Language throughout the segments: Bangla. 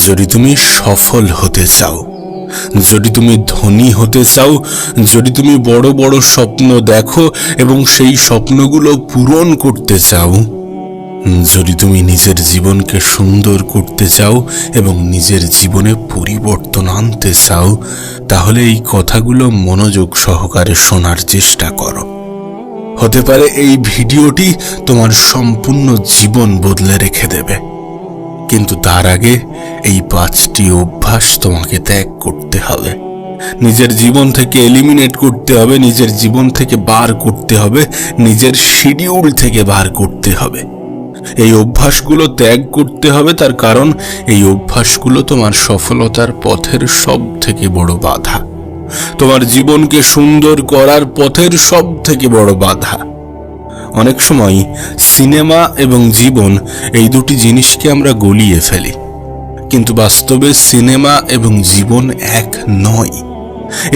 যদি তুমি সফল হতে চাও, যদি তুমি ধনী হতে চাও, যদি তুমি বড় বড় স্বপ্ন দেখো এবং সেই স্বপ্নগুলো পূরণ করতে চাও, যদি তুমি নিজের জীবনকে সুন্দর করতে চাও এবং নিজের জীবনে পরিবর্তন আনতে চাও, তাহলে এই কথাগুলো মনোযোগ সহকারে শোনার চেষ্টা করো। হতে পারে এই ভিডিওটি তোমার সম্পূর্ণ জীবন বদলে রেখে দেবে, কিন্তু তার আগে এই 5টি অভ্যাস তোমাকে ত্যাগ করতে হবে, নিজের জীবন থেকে এলিমিনেট করতে হবে, নিজের জীবন থেকে বার করতে হবে, নিজের শিডিউল থেকে বার করতে হবে। এই অভ্যাসগুলো ত্যাগ করতে হবে, তার কারণ এই অভ্যাসগুলো তোমার সফলতার পথের সব থেকে বড় বাধা, তোমার জীবনকে সুন্দর করার পথের সব থেকে বড় বাধা। অনেক সময় সিনেমা এবং জীবন এই দুটি জিনিসকে আমরা গলিয়ে ফেলি, কিন্তু বাস্তবে সিনেমা এবং জীবন এক নয়।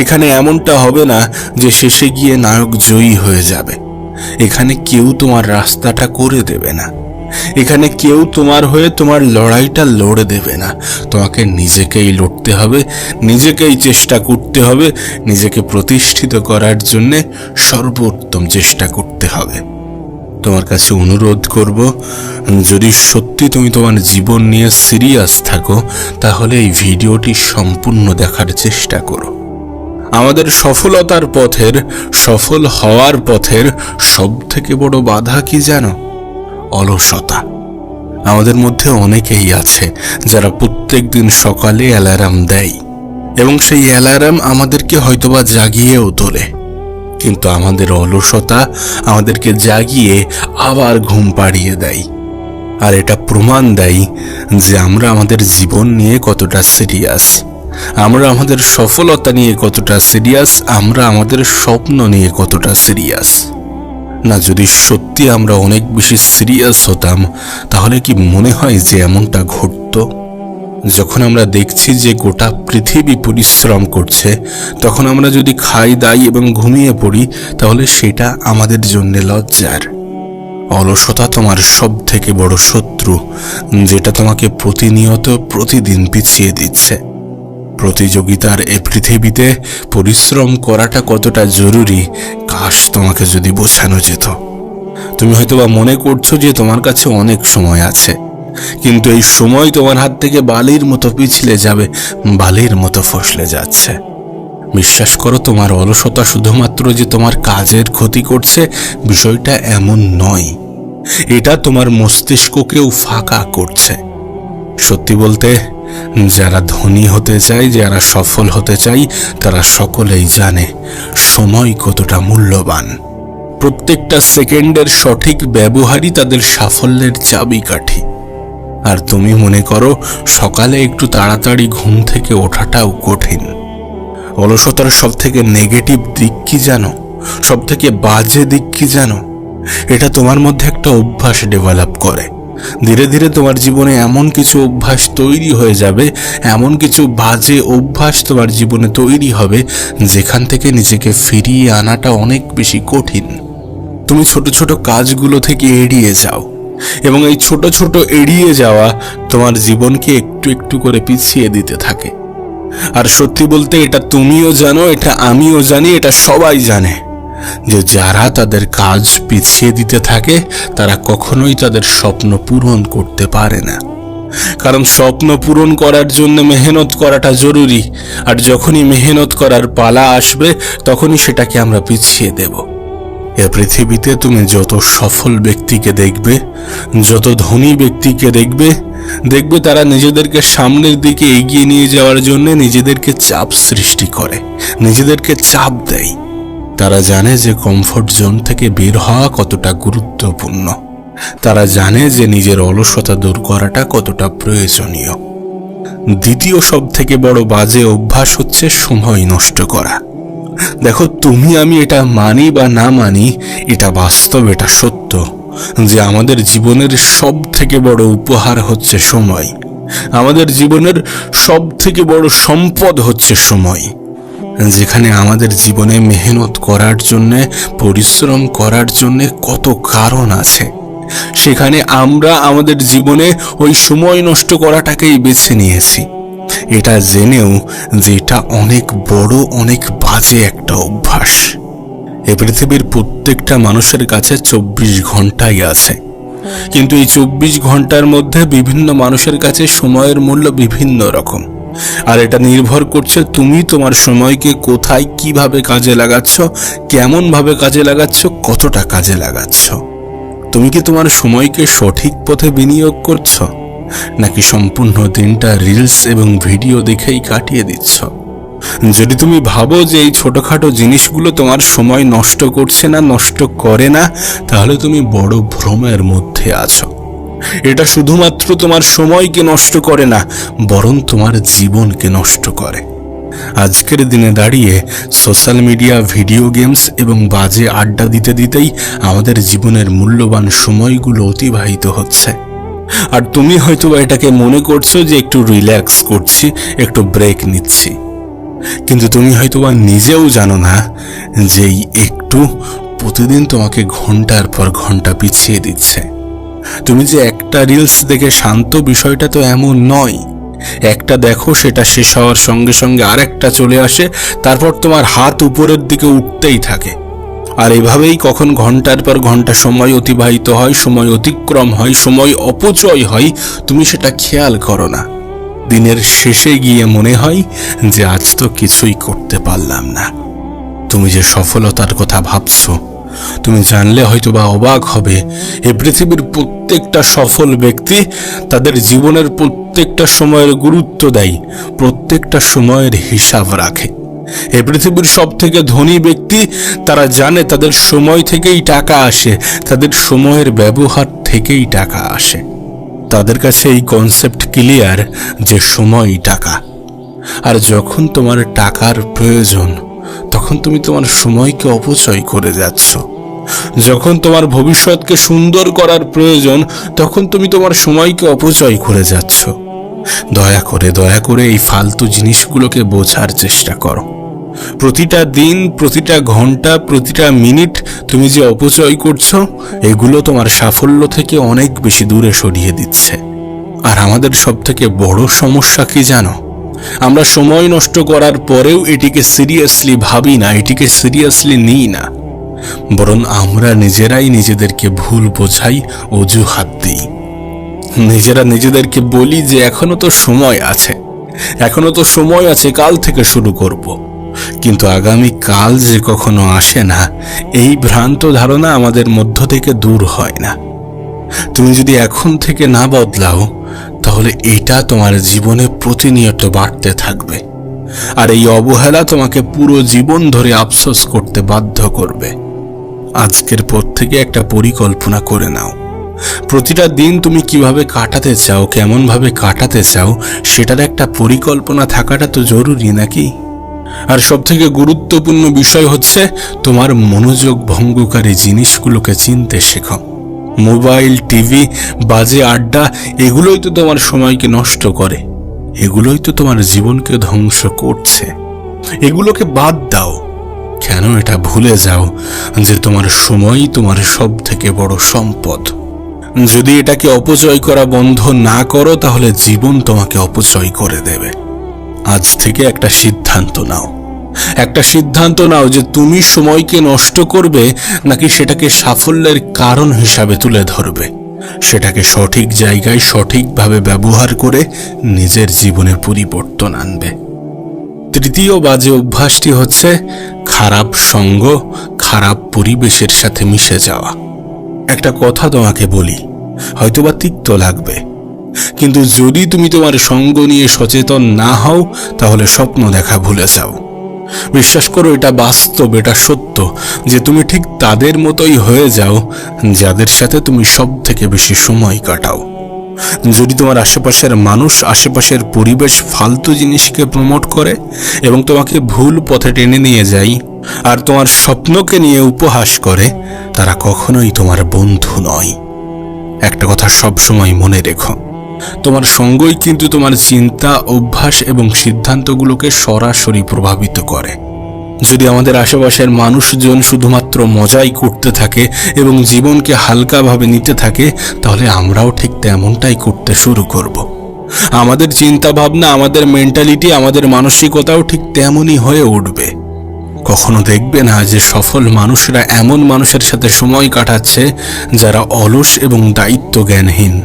এখানে এমনটা হবে না যে শেষে গিয়ে নায়ক জয়ী হয়ে যাবে। এখানে কেউ তোমার রাস্তাটা করে দেবে না, এখানে কেউ তোমার হয়ে তোমার লড়াইটা লড়ে দেবে না। তোমাকে নিজেকেই লড়তে হবে, নিজেকেই চেষ্টা করতে হবে, নিজেকে প্রতিষ্ঠিত করার জন্য সর্বোত্তম চেষ্টা করতে হবে। তোমার কাছে অনুরোধ করব, যদি সত্যি তুমি তোমার জীবন নিয়ে সিরিয়াস থাকো, তাহলে এই ভিডিওটি সম্পূর্ণ দেখার চেষ্টা করো। আমাদের সফলতার পথের, সফল হওয়ার পথের সব থেকে বড় বাধা কি জানো? অলসতা। আমাদের মধ্যে অনেকেই আছে যারা প্রত্যেক দিন সকালে অ্যালার্ম দেয় এবং সেই অ্যালার্ম আমাদেরকে হয়তোবা জাগিয়েও তোলে, কিন্তু আমাদের অলসতা আমাদেরকে জাগিয়ে আবার ঘুম পাড়িয়ে দেয়। আর এটা প্রমাণ দেয় যে আমরা আমাদের জীবন নিয়ে কতটা সিরিয়াস, আমরা আমাদের সফলতা নিয়ে কতটা সিরিয়াস, আমরা আমাদের স্বপ্ন নিয়ে কতটা সিরিয়াস। না, যদি সত্যি আমরা অনেক বেশি সিরিয়াস হতাম, তাহলে কি মনে হয় যে এমনটা ঘটতো? যখন আমরা দেখছি যে গোটা পৃথিবী পরিশ্রম করছে, তখন আমরা যদি খাই দাই এবং ঘুমিয়ে পড়ি, তাহলে সেটা আমাদের জন্য লজ্জার। অলসতা তোমার সব থেকে বড় শত্রু, যেটা তোমাকে প্রতিনিয়ত প্রতিদিন পিছিয়ে দিচ্ছে। প্রতিযোগিতার এ পৃথিবীতে পরিশ্রম করাটা কতটা জরুরি, কাশ তোমাকে যদি বোঝানো যেত। তুমি হয়তোবা মনে করছো যে তোমার কাছে অনেক সময় আছে, কিন্তু এই সময় তোমার হাত থেকে বালির মতো পিছলে যাবে, বালির মতো ফসলে যাচ্ছে। বিশ্বাস করো, তোমার অলসতা শুধুমাত্র যে তোমার কাজের ক্ষতি করছে, বিষয়টা এমন নয়। এটা তোমার মস্তিষ্ককেও ফাঁকা করছে। সত্যি বলতে, যারা ধনী হতে চায়, যারা সফল হতে চায়, তারা সকলেই জানে সময় কতটা মূল্যবান। প্রত্যেকটা সেকেন্ডের সঠিক ব্যবহারই তাদের সাফল্যের চাবিকাঠি। আর তুমি মনে করো সকালে একটু তাড়াতাড়ি ঘুম থেকে ওঠাটাও কঠিন। অলসতার সব থেকে নেগেটিভ দিক কি জানো? সব থেকে বাজে দিক কি জানো? এটা তোমার মধ্যে একটা অভ্যাস ডেভেলপ করে। ধীরে ধীরে তোমার জীবনে এমন কিছু অভ্যাস তৈরি হয়ে যাবে, এমন কিছু বাজে অভ্যাস তোমার জীবনে তৈরি হবে, যেখান থেকে নিজেকে ফিরিয়ে আনাটা অনেক বেশি কঠিন। তুমি ছোট ছোট কাজগুলো থেকে এড়িয়ে যাও, এবং এই ছোট ছোট এড়িয়ে যাওয়া তোমার জীবনকে একটু একটু করে পিছিয়ে দিতে থাকে। আর সত্যি বলতে, এটা তুমিও জানো, এটা আমিও জানি, এটা সবাই জানে যে যারা তাদের কাজ পিছিয়ে দিতে থাকে, তারা কখনোই তাদের স্বপ্ন পূরণ করতে পারে না। কারণ স্বপ্ন পূরণ করার জন্য মেহনত করাটা জরুরি, আর যখনই মেহনত করার পালা আসবে, তখনই সেটাকে আমরা পিছিয়ে দেব। এ পৃথিবীতে তুমি যত সফল ব্যক্তিকে দেখবে, যত ধনী ব্যক্তিকে দেখবে তারা নিজেদেরকে সামনের দিকে এগিয়ে নিয়ে যাওয়ার জন্য নিজেদেরকে চাপ সৃষ্টি করে, নিজেদেরকে চাপ দেয়। তারা জানে যে কমফোর্ট জোন থেকে বের হওয়া কতটা গুরুত্বপূর্ণ। তারা জানে যে নিজের অলসতা দূর করাটা কতটা প্রয়োজনীয়। দ্বিতীয় সব থেকে বড় বাজে অভ্যাস হচ্ছে সময় নষ্ট করা। দেখো, তুমি আমি এটা মানি বা না মানি, এটা বাস্তব, এটা সত্য যে আমাদের জীবনের সব থেকে বড় উপহার হচ্ছে সময়। আমাদের জীবনের সব থেকে বড় সম্পদ হচ্ছে সময়। যেখানে আমাদের জীবনে মেহনত করার জন্য, পরিশ্রম করার জন্য কত কারণ আছে, সেখানে আমরা আমাদের জীবনে ওই সময় নষ্ট করাটাকেই বেছে নিয়েছি, এটা জেনেও যে এটা অনেক বড়, অনেক বাজে একটা অভ্যাস। এ পৃথিবীর প্রত্যেকটা মানুষের কাছে 24 ঘন্টাই আছে, কিন্তু এই 24 ঘন্টার মধ্যে বিভিন্ন মানুষের কাছে সময়ের মূল্য বিভিন্ন রকম। আর এটা নির্ভর করছে তুমি তোমার সময়কে কোথায়, কিভাবে কাজে লাগাচ্ছ, কেমন ভাবে কাজে লাগাচ্ছ, কতটা কাজে লাগাচ্ছ। তুমি কি তোমার সময়কে সঠিক পথে বিনিয়োগ করছো, নাকি সম্পূর্ণ দিনটা রিলস এবং ভিডিও দেখেই কাটিয়ে দিচ্ছ? যদি তুমি ভাবো যে এই ছোটখাটো জিনিসগুলো তোমার সময় নষ্ট করছে না, নষ্ট করে না, তাহলে তুমি বড় ভ্রমের মধ্যে আছো। এটা শুধুমাত্র তোমার সময়কে নষ্ট করে না, বরং তোমার জীবনকে নষ্ট করে। আজকের দিনে দাঁড়িয়ে সোশ্যাল মিডিয়া, ভিডিও গেমস এবং বাজে আড্ডা দিতে দিতেই আমাদের জীবনের মূল্যবান সময়গুলো অতিবাহিত হচ্ছে। আর তুমি হয়তো এটাকে মনে করছো যে একটু রিল্যাক্স করছি, একটু ব্রেক নিচ্ছি, কিন্তু তুমি হয়তোবা নিজেও জানো না যে এই একটু প্রতিদিন তোমাকে ঘন্টার পর ঘন্টা পিছিয়ে দিচ্ছে। তুমি যে একটা রিলস দেখে শান্ত, বিষয়টা তো এমন নয়। একটা দেখো, সেটা শেষ হওয়ার সঙ্গে সঙ্গে আরেকটা চলে আসে, তারপর তোমার হাত উপরের দিকে উঠতেই থাকে। আর এভাবেই কখন ঘন্টার পর ঘন্টা সময় অতিবাহিত হয়, সময় অতিক্রম হয়, সময় অপচয় হয়, তুমি সেটা খেয়াল করো না। দিনের শেষে গিয়ে মনে হয় যে আজ তো কিছুই করতে পারলাম না। তুমি যে সফলতার কথা ভাবছো, তুমি জানলে হয়তোবা অবাক হবে। এই পৃথিবীর প্রত্যেকটা সফল ব্যক্তি তাদের জীবনের প্রত্যেকটা সময়ের গুরুত্ব দেয়, প্রত্যেকটা সময়ের হিসাব রাখে। এই পৃথিবীর সব থেকে ধনী ব্যক্তি, তারা জানে তাদের সময় থেকেই টাকা আসে, তাদের সময়ের ব্যবহার থেকেই টাকা আসে। তাদের কাছে এই কনসেপ্ট ক্লিয়ার যে সময়ই টাকা। আর যখন তোমার টাকার প্রয়োজন, তখন তুমি তোমার সময়কে অপচয় করে যাচ্ছ। যখন তোমার ভবিষ্যৎকে সুন্দর করার প্রয়োজন, তখন তুমি তোমার সময়কে অপচয় করে যাচ্ছ। দয়া করে এই ফালতু জিনিসগুলোকে বোঝার চেষ্টা করো। প্রতিটা দিন, প্রতিটা ঘন্টা, প্রতিটা মিনিট তুমি যে অপচয় করছো, এগুলো তোমার সাফল্য থেকে অনেক বেশি দূরে সরিয়ে দিচ্ছে। আর আমাদের সব থেকে বড় সমস্যা কি জানো? আমরা সময় নষ্ট করার পরেও এটিকে সিরিয়াসলি ভাবি না, এটিকে সিরিয়াসলি নিই না, বরং আমরা নিজেরাই নিজেদেরকে ভুল বোঝাই, অজুহাত দিই। নিজেরা নিজেদেরকে বলি যে এখনো তো সময় আছে, এখনো তো সময় আছে, কাল থেকে শুরু করব। কিন্তু আগামী কাল যে কখনো আসে না, এই ভ্রান্ত ধারণা আমাদের মধ্য থেকে দূর হয় না। তুমি যদি এখন থেকে না বদলাও, তাহলে এটা তোমার জীবনে প্রতিনিয়ত বাড়তে থাকবে। আর এই অবহেলা তোমাকে পুরো জীবন ধরে আফসোস করতে বাধ্য করবে। আজকের পর থেকে একটা পরিকল্পনা করে নাও। প্রতিটা দিন তুমি কিভাবে কাটাতে চাও, কেমন ভাবে কাটাতে চাও, সেটার একটা পরিকল্পনা থাকাটা তো জরুরি, নাকি? আর সব থেকে গুরুত্বপূর্ণ বিষয় হচ্ছে তোমার মনোযোগ ভঙ্গকারী জিনিসগুলোকে চিনতে শেখো। মোবাইল, টিভি, বাজে আড্ডা, এগুলোই তো তোমার সময়কে নষ্ট করে, এগুলোই তো তোমার জীবনকে ধ্বংস করছে। এগুলোকে বাদ দাও। কেন এটা ভুলে যাও যে তোমার সময়ই তোমার সব থেকে বড় সম্পদ। যদি এটাকে অপচয় করা বন্ধ না করো, তাহলে জীবন তোমাকে অপচয় করে দেবে। আজ থেকে একটা সিদ্ধান্ত নাও, একটা সিদ্ধান্ত নাও যে তুমি সময়কে নষ্ট করবে, নাকি সেটাকে সাফল্যের কারণ হিসাবে তুলে ধরবে, সেটাকে সঠিক জায়গায় সঠিকভাবে ব্যবহার করে নিজের জীবনে পরিবর্তন আনবে। তৃতীয় বাজে অভ্যাসটি হচ্ছে খারাপ সঙ্গ, খারাপ পরিবেশের সাথে মিশে যাওয়া। একটা কথা তোমাকে বলি, হয়তোবা তিক্ত লাগবে, কিন্তু যদি তুমি তোমার সঙ্গ নিয়ে সচেতন না হও, তাহলে স্বপ্ন দেখা ভুলে যাও। বিশ্বাস করো, এটা বাস্তব, এটা সত্য যে তুমি ঠিক তাদের মতোই হয়ে যাও যাদের সাথে তুমি সব থেকে বেশি সময় কাটাও। যদি তোমার আশেপাশের মানুষ, আশেপাশের পরিবেশ ফালতু জিনিসকে প্রমোট করে এবং তোমাকে ভুল পথে টেনে নিয়ে যায়, আর তোমার স্বপ্নকে নিয়ে উপহাস করে, তারা কখনোই তোমার বন্ধু নয়। একটা কথা সব সময় মনে রেখো, তোমার সঙ্গই কিন্তু তোমার চিন্তা, অভ্যাস এবং সিদ্ধান্তগুলোকে সরাসরি প্রভাবিত করে। যদি আমাদের আশেপাশের মানুষজন শুধুমাত্র মজাই করতে থাকে এবং জীবনকে হালকাভাবে নিতে থাকে, তাহলে আমরাও ঠিক তেমনটাই করতে শুরু করব। আমাদের চিন্তা ভাবনা, আমাদের মেন্টালিটি, আমাদের মানসিকতাও ঠিক তেমনই হয়ে উঠবে। কখনো দেখবে না যে সফল মানুষরা এমন মানুষের সাথে সময় কাটাচ্ছে যারা অলস এবং দায়িত্ব জ্ঞানহীন।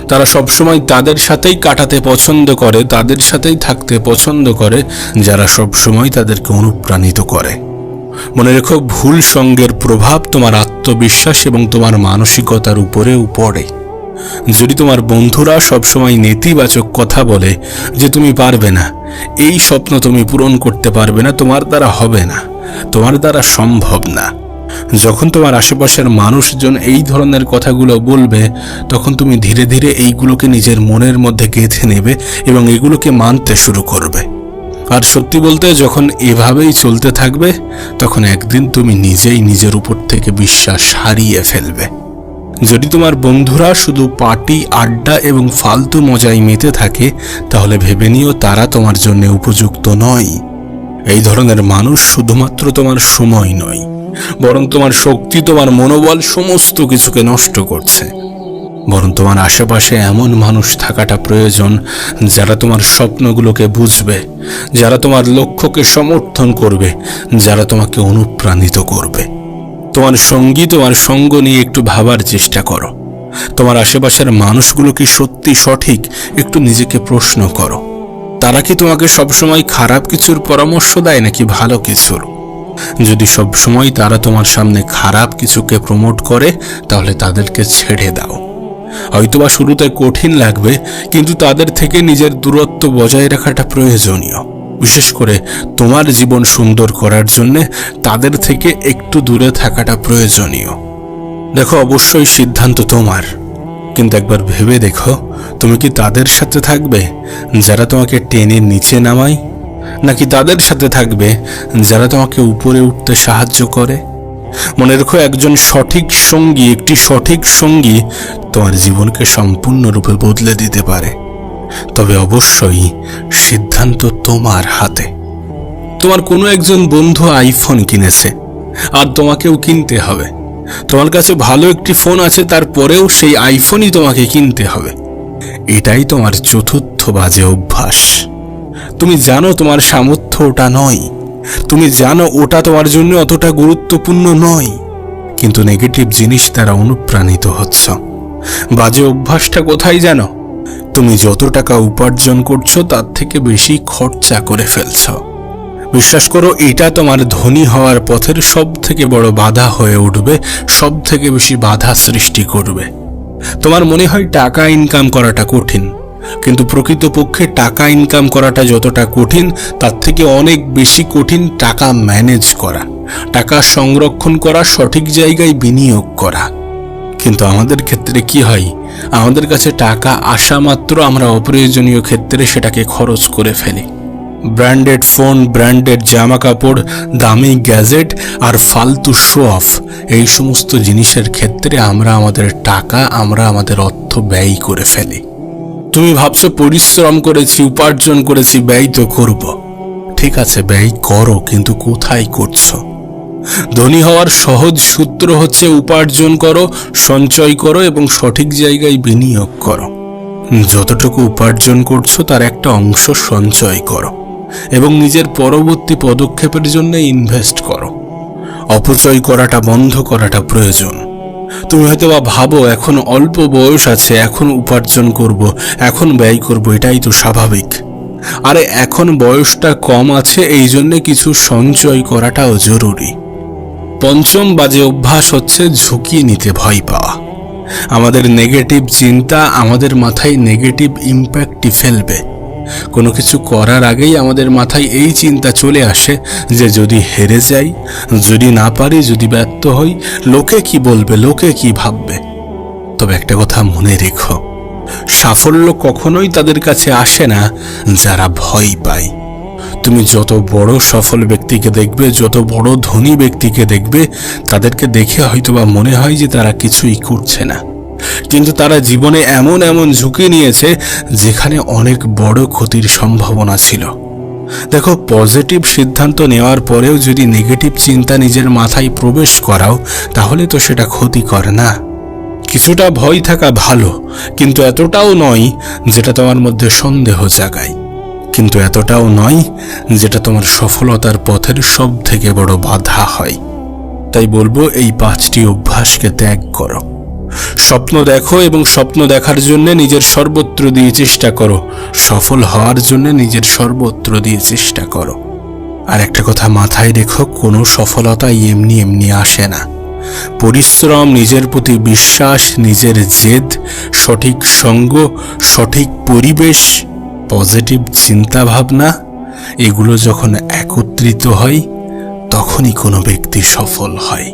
তারা সবসময় তাদের সাথেই কাটাতে পছন্দ করে, তাদের সাথেই থাকতে পছন্দ করে যারা সবসময় তাদেরকে অনুপ্রাণিত করে। মনে রেখো, ভুল সঙ্গের প্রভাব তোমার আত্মবিশ্বাস এবং তোমার মানসিকতার উপরেও পড়ে। যদি তোমার বন্ধুরা সবসময় নেতিবাচক কথা বলে যে তুমি পারবে না, এই স্বপ্ন তুমি পূরণ করতে পারবে না, তোমার দ্বারা হবে না, তোমার দ্বারা সম্ভব না, যখন তোমার আশেপাশের মানুষজন এই ধরনের কথাগুলো বলবে, তখন তুমি ধীরে ধীরে এইগুলোকে নিজের মনের মধ্যে গেঁথে নেবে এবং এগুলোকে মানতে শুরু করবে। আর সত্যি বলতে, যখন এভাবেই চলতে থাকবে, তখন একদিন তুমি নিজেই নিজের উপর থেকে বিশ্বাস হারিয়ে ফেলবে। যদি তোমার বন্ধুরা শুধু পার্টি, আড্ডা এবং ফালতু মজায় মেতে থাকে, তাহলে ভেবে নিও তারা তোমার জন্য উপযুক্ত নয়। এই ধরনের মানুষ শুধুমাত্র তোমার সময় নয়, বরং তোমার শক্তি, তোমার মনোবল, সমস্ত কিছুকে নষ্ট করছে। বরং তোমার আশেপাশে এমন মানুষ থাকাটা প্রয়োজন যারা তোমার স্বপ্নগুলোকে বুঝবে, যারা তোমার লক্ষ্যকে সমর্থন করবে, যারা তোমাকে অনুপ্রাণিত করবে। তোমার সঙ্গী, তোমার সঙ্গ নিয়ে একটু ভাবার চেষ্টা করো। তোমার আশেপাশের মানুষগুলো কি সত্যি সঠিক? একটু নিজেকে প্রশ্ন করো। তারা কি তোমাকে সবসময় খারাপ কিছুর পরামর্শ দেয় নাকি ভালো কিছুর? যদি সবসময় তারা তোমার সামনে খারাপ কিছুকে প্রমোট করে, তাহলে তাদেরকে ছেড়ে দাও। হয়তোবা শুরুতে কঠিন লাগবে, কিন্তু তাদের থেকে নিজের দূরত্ব বজায় রাখাটা প্রয়োজনীয়। বিশেষ করে তোমার জীবন সুন্দর করার জন্য তাদের থেকে একটু দূরে থাকাটা প্রয়োজনীয়। দেখো, অবশ্যই সিদ্ধান্ত তোমার, কিন্তু একবার ভেবে দেখো, তুমি কি তাদের সাথে থাকবে যারা তোমাকে টেনে নিচে নামায়, নাকি তাদের সাথে থাকবে যারা তোমাকে উপরে উঠতে সাহায্য করে? মনে রেখো, একজন সঠিক সঙ্গী, একটি সঠিক সঙ্গী তোমার জীবনকে সম্পূর্ণরূপে বদলে দিতে পারে। তবে অবশ্যই সিদ্ধান্ত তোমার হাতে। তোমার কোনো একজন বন্ধু আইফোন কিনেছে, আর তোমাকেও কিনতে হবে। তোমার কাছে ভালো একটি ফোন আছে, তারপরেও সেই আইফোনই তোমাকে কিনতে হবে। এটাই তোমার চতুর্থ বাজে অভ্যাস। তুমি জানো তোমার সামর্থ্য ওটা নয়, তুমি জানো ওটা তোমার জন্য অতটা গুরুত্বপূর্ণ নয়, কিন্তু নেগেটিভ জিনিস দ্বারা অনুপ্রাণিত হচ্ছ। বাজে অভ্যাসটা কোথায় জানো? তুমি যত টাকা উপার্জন করছো তার থেকে বেশি খরচা করে ফেলছ। বিশ্বাস করো, এটা তোমার ধনী হওয়ার পথের সব থেকে বড় বাধা হয়ে উঠবে, সব থেকে বেশি বাধা সৃষ্টি করবে। তোমার মনে হয় টাকা ইনকাম করাটা কঠিন, কিন্তু প্রকৃতপক্ষে টাকা ইনকাম করাটা যতটা কঠিন, তার থেকে অনেক বেশি কঠিন টাকা ম্যানেজ করা, টাকা সংরক্ষণ করা, সঠিক জায়গায় বিনিয়োগ করা। কিন্তু আমাদের ক্ষেত্রে কি হয়? আমাদের কাছে টাকা আসা মাত্র আমরা অপ্রয়োজনীয় ক্ষেত্রে সেটাকে খরচ করে ফেলি। ব্র্যান্ডেড ফোন, ব্র্যান্ডেড জামা কাপড়, দামি গ্যাজেট আর ফালতু শো অফ, এই সমস্ত জিনিসের ক্ষেত্রে আমরা আমাদের টাকা, আমরা আমাদের অর্থ ব্যয় করে ফেলি। তুমি ভাবছো পরিশ্রম করেছি, উপার্জন করেছি, ব্যয় তো করব। ঠিক আছে, ব্যয় করো, কিন্তু কোথায় করছো? ধনী হওয়ার সহজ সূত্র হচ্ছে উপার্জন করো, সঞ্চয় করো এবং সঠিক জায়গায় বিনিয়োগ করো। যতটুকু উপার্জন করছো তার একটা অংশ সঞ্চয় করো এবং নিজের পরবর্তী পদক্ষেপের জন্য ইনভেস্ট করো। অপচয় করাটা বন্ধ করাটা প্রয়োজন। তুমি হয়তো বা ভাবো এখন অল্প বয়স আছে, এখন উপার্জন করব, এখন ব্যয় করব, এটাই তো স্বাভাবিক। আরে এখন বয়সটা কম আছে, এই জন্য কিছু সঞ্চয় করাটাও জরুরি। পঞ্চম বাজে অভ্যাস হচ্ছে ঝুঁকি নিতে ভয় পাওয়া। আমাদের নেগেটিভ চিন্তা আমাদের মাথায় নেগেটিভ ইম্প্যাক্টই ফেলবে। কোনো কিছু করার আগেই আমাদের মাথায় এই চিন্তা চলে আসে যে যদি হেরে যাই, যদি না পারি, যদি ব্যর্থ হই, লোকে কি বলবে, লোকে কি ভাববে। তবে একটা কথা মনে রেখো, সাফল্য কখনোই তাদের কাছে আসে না যারা ভয় পায়। তুমি যত বড় সফল ব্যক্তিকে দেখবে, যত বড় ধনী ব্যক্তিকে দেখবে, তাদেরকে দেখে হয়তোবা মনে হয় যে তারা কিছুই করছে না, কিন্তু তারা জীবনে এমন এমন ঝুঁকি নিয়েছে যেখানে অনেক বড় ক্ষতির সম্ভাবনা ছিল। দেখো, পজিটিভ সিদ্ধান্ত নেওয়ার পরেও যদি নেগেটিভ চিন্তা নিজের মাথায় প্রবেশ করাও, তাহলে তো সেটা ক্ষতিকর না। কিছুটা ভয় থাকা ভালো, কিন্তু এতটাও নয় যেটা তোমার মধ্যে সন্দেহ জাগায়, কিন্তু এতটাও নয় যেটা তোমার সফলতার পথের সব থেকে বড় বাধা হয়। তাই বলবো, এই 5টি অভ্যাসকে ত্যাগ করো। স্বপ্ন দেখো এবং স্বপ্ন দেখার জন্য নিজের সর্বত্র দিয়ে চেষ্টা করো। সফল হওয়ার জন্য নিজের সর্বত্র দিয়ে চেষ্টা করো। আর একটা কথা মাথায় রেখো, কোনো সফলতাই এমনি এমনি আসে না। পরিশ্রম, নিজের প্রতি বিশ্বাস, নিজের জেদ, সঠিক সঙ্গ, সঠিক পরিবেশ, পজিটিভ চিন্তা ভাবনা, এগুলো যখন একত্রিত হয় তখনই কোনো ব্যক্তি সফল হয়।